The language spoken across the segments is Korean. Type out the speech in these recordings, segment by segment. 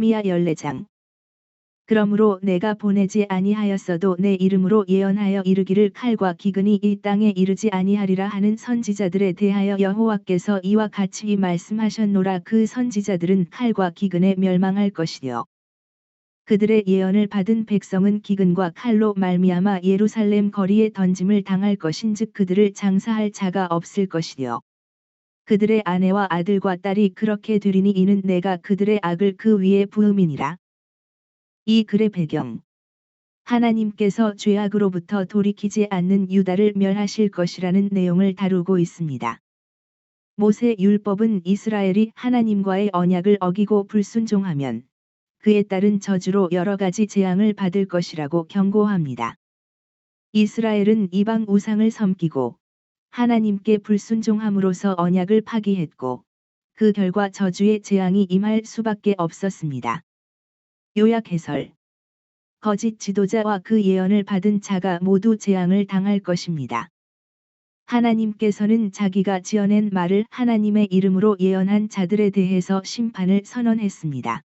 미야 14장. 그러므로 내가 보내지 아니하였어도 내 이름으로 예언하여 이르기를 칼과 기근이 이 땅에 이르지 아니하리라 하는 선지자들에 대하여 여호와께서 이와 같이 말씀하셨노라. 그 선지자들은 칼과 기근에 멸망할 것이요 그들의 예언을 받은 백성은 기근과 칼로 말미암아 예루살렘 거리에 던짐을 당할 것인즉 그들을 장사할 자가 없을 것이요 그들의 아내와 아들과 딸이 그렇게 되리니 이는 내가 그들의 악을 그 위에 부음이니라. 이 글의 배경. 하나님께서 죄악으로부터 돌이키지 않는 유다를 멸하실 것이라는 내용을 다루고 있습니다. 모세 율법은 이스라엘이 하나님과의 언약을 어기고 불순종하면 그에 따른 저주로 여러 가지 재앙을 받을 것이라고 경고합니다. 이스라엘은 이방 우상을 섬기고 하나님께 불순종함으로써 언약을 파기했고 그 결과 저주의 재앙이 임할 수밖에 없었습니다. 요약 해설. 거짓 지도자와 그 예언을 받은 자가 모두 재앙을 당할 것입니다. 하나님께서는 자기가 지어낸 말을 하나님의 이름으로 예언한 자들에 대해서 심판을 선언했습니다.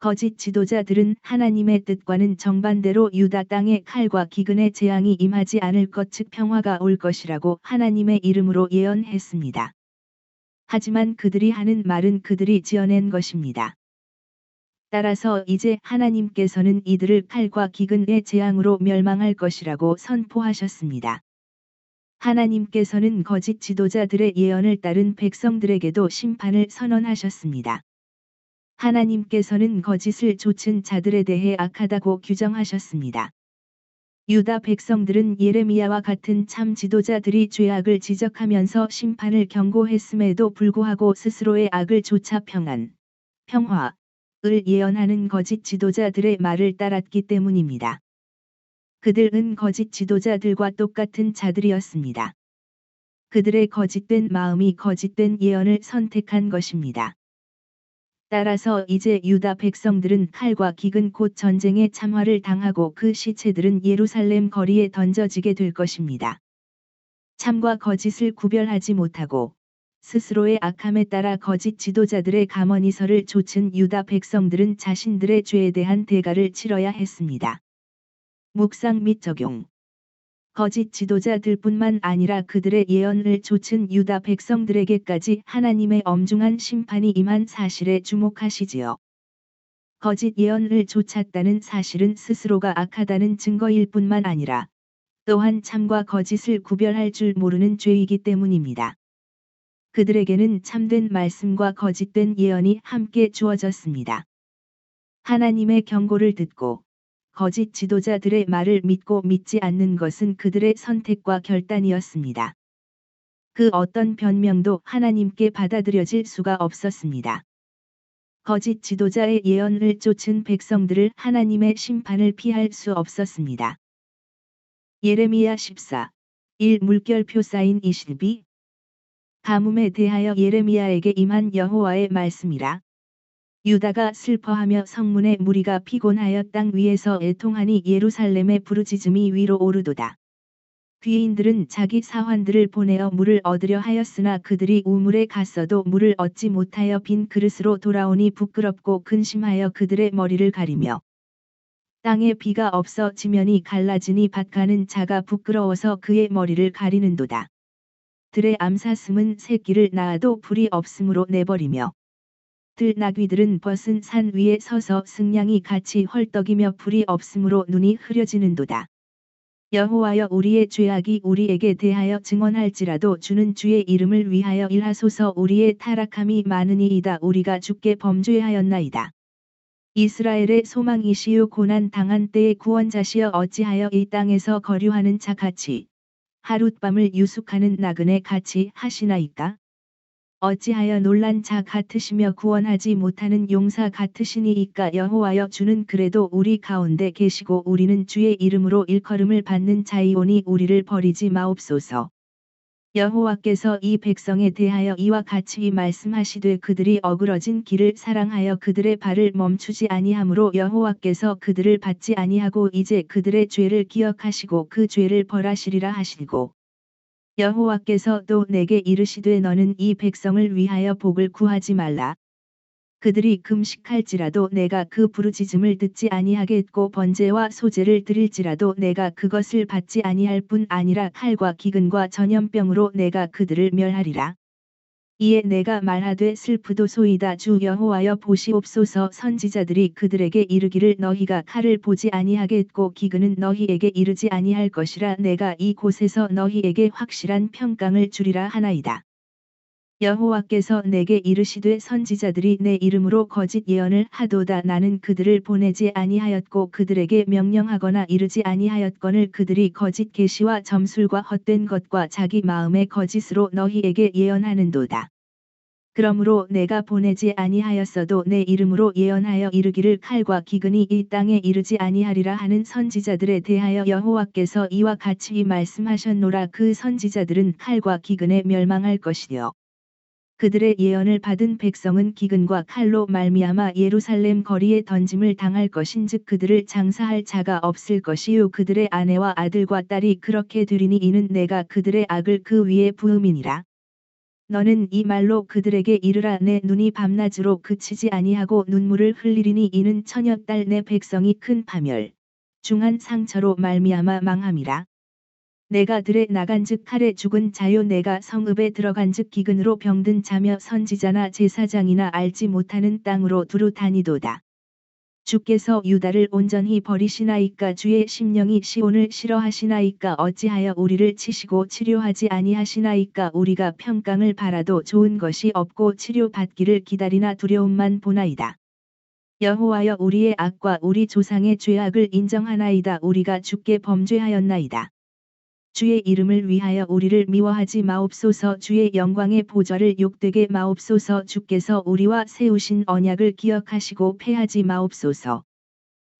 거짓 지도자들은 하나님의 뜻과는 정반대로 유다 땅에 칼과 기근의 재앙이 임하지 않을 것 즉 평화가 올 것이라고 하나님의 이름으로 예언했습니다. 하지만 그들이 하는 말은 그들이 지어낸 것입니다. 따라서 이제 하나님께서는 이들을 칼과 기근의 재앙으로 멸망할 것이라고 선포하셨습니다. 하나님께서는 거짓 지도자들의 예언을 따른 백성들에게도 심판을 선언하셨습니다. 하나님께서는 거짓을 좇은 자들에 대해 악하다고 규정하셨습니다. 유다 백성들은 예레미야와 같은 참 지도자들이 죄악을 지적하면서 심판을 경고했음에도 불구하고 스스로의 악을 좇아 평화를 예언하는 거짓 지도자들의 말을 따랐기 때문입니다. 그들은 거짓 지도자들과 똑같은 자들이었습니다. 그들의 거짓된 마음이 거짓된 예언을 선택한 것입니다. 따라서 이제 유다 백성들은 칼과 기근 곧 전쟁의 참화를 당하고 그 시체들은 예루살렘 거리에 던져지게 될 것입니다. 참과 거짓을 구별하지 못하고 스스로의 악함에 따라 거짓 지도자들의 가머니설을 좇은 유다 백성들은 자신들의 죄에 대한 대가를 치러야 했습니다. 묵상 및 적용. 거짓 지도자들뿐만 아니라 그들의 예언을 좇은 유다 백성들에게까지 하나님의 엄중한 심판이 임한 사실에 주목하시지요. 거짓 예언을 좇았다는 사실은 스스로가 악하다는 증거일 뿐만 아니라 또한 참과 거짓을 구별할 줄 모르는 죄이기 때문입니다. 그들에게는 참된 말씀과 거짓된 예언이 함께 주어졌습니다. 하나님의 경고를 듣고 거짓 지도자들의 말을 믿고 믿지 않는 것은 그들의 선택과 결단이었습니다. 그 어떤 변명도 하나님께 받아들여질 수가 없었습니다. 거짓 지도자의 예언을 좇은 백성들을 하나님의 심판을 피할 수 없었습니다. 예레미야 14. 1 물결표 사인 22. 가뭄에 대하여 예레미야에게 임한 여호와의 말씀이라. 유다가 슬퍼하며 성문의 무리가 피곤하여 땅 위에서 애통하니 예루살렘의 부르짖음이 위로 오르도다. 귀인들은 자기 사환들을 보내어 물을 얻으려 하였으나 그들이 우물에 갔어도 물을 얻지 못하여 빈 그릇으로 돌아오니 부끄럽고 근심하여 그들의 머리를 가리며 땅에 비가 없어 지면이 갈라지니 밭가는 자가 부끄러워서 그의 머리를 가리는도다. 들의 암사슴은 새끼를 낳아도 불이 없으므로 내버리며 들나귀들은 벗은 산 위에 서서 승냥이 같이 헐떡이며 불이 없으므로 눈이 흐려지는도다. 여호와여 우리의 죄악이 우리에게 대하여 증언할지라도 주는 주의 이름을 위하여 일하소서. 우리의 타락함이 많으니이다. 우리가 주께 범죄하였나이다. 이스라엘의 소망이시요 고난 당한 때의 구원자시여 어찌하여 이 땅에서 거류하는 자 같이 하룻밤을 유숙하는 나그네 같이 하시나이까? 어찌하여 놀란 자 같으시며 구원하지 못하는 용사 같으시니이까? 여호와여 주는 그래도 우리 가운데 계시고 우리는 주의 이름으로 일컬음을 받는 자이오니 우리를 버리지 마옵소서. 여호와께서 이 백성에 대하여 이와 같이 말씀하시되 그들이 어그러진 길을 사랑하여 그들의 발을 멈추지 아니하므로 여호와께서 그들을 받지 아니하고 이제 그들의 죄를 기억하시고 그 죄를 벌하시리라 하시고 여호와께서 또 내게 이르시되 너는 이 백성을 위하여 복을 구하지 말라. 그들이 금식할지라도 내가 그 부르짖음을 듣지 아니하겠고 번제와 소제를 드릴지라도 내가 그것을 받지 아니할 뿐 아니라 칼과 기근과 전염병으로 내가 그들을 멸하리라. 이에 내가 말하되 슬프도소이다. 주 여호와여 보시옵소서. 선지자들이 그들에게 이르기를 너희가 칼을 보지 아니하겠고 기근은 너희에게 이르지 아니할 것이라. 내가 이 곳에서 너희에게 확실한 평강을 주리라 하나이다. 여호와께서 내게 이르시되 선지자들이 내 이름으로 거짓 예언을 하도다. 나는 그들을 보내지 아니하였고 그들에게 명령하거나 이르지 아니하였거늘 그들이 거짓 계시와 점술과 헛된 것과 자기 마음의 거짓으로 너희에게 예언하는도다. 그러므로 내가 보내지 아니하였어도 내 이름으로 예언하여 이르기를 칼과 기근이 이 땅에 이르지 아니하리라 하는 선지자들에 대하여 여호와께서 이와 같이 말씀하셨노라. 그 선지자들은 칼과 기근에 멸망할 것이요 그들의 예언을 받은 백성은 기근과 칼로 말미암아 예루살렘 거리에 던짐을 당할 것인즉 그들을 장사할 자가 없을 것이요 그들의 아내와 아들과 딸이 그렇게 되리니 이는 내가 그들의 악을 그 위에 부음이니라. 너는 이 말로 그들에게 이르라. 내 눈이 밤낮으로 그치지 아니하고 눈물을 흘리리니 이는 처녀딸 내 백성이 큰 파멸 중한 상처로 말미암아 망함이라. 내가 들에 나간즉 칼에 죽은 자요 내가 성읍에 들어간즉 기근으로 병든 자며 선지자나 제사장이나 알지 못하는 땅으로 두루 다니도다. 주께서 유다를 온전히 버리시나이까. 주의 심령이 시온을 싫어하시나이까. 어찌하여 우리를 치시고 치료하지 아니하시나이까. 우리가 평강을 바라도 좋은 것이 없고 치료받기를 기다리나 두려움만 보나이다. 여호와여 우리의 악과 우리 조상의 죄악을 인정하나이다. 우리가 주께 범죄하였나이다. 주의 이름을 위하여 우리를 미워하지 마옵소서. 주의 영광의 보좌를 욕되게 마옵소서. 주께서 우리와 세우신 언약을 기억하시고 패하지 마옵소서.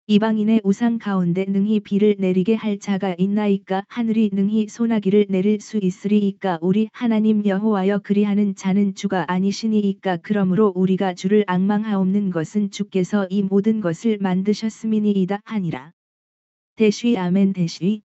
이방인의 우상 가운데 능히 비를 내리게 할 자가 있나이까. 하늘이 능히 소나기를 내릴 수 있으리이까. 우리 하나님 여호와여 그리하는 자는 주가 아니시니이까. 그러므로 우리가 주를 앙망하옵는 것은 주께서 이 모든 것을 만드셨음이니이다 하니라. 대쉬 아멘. 대쉬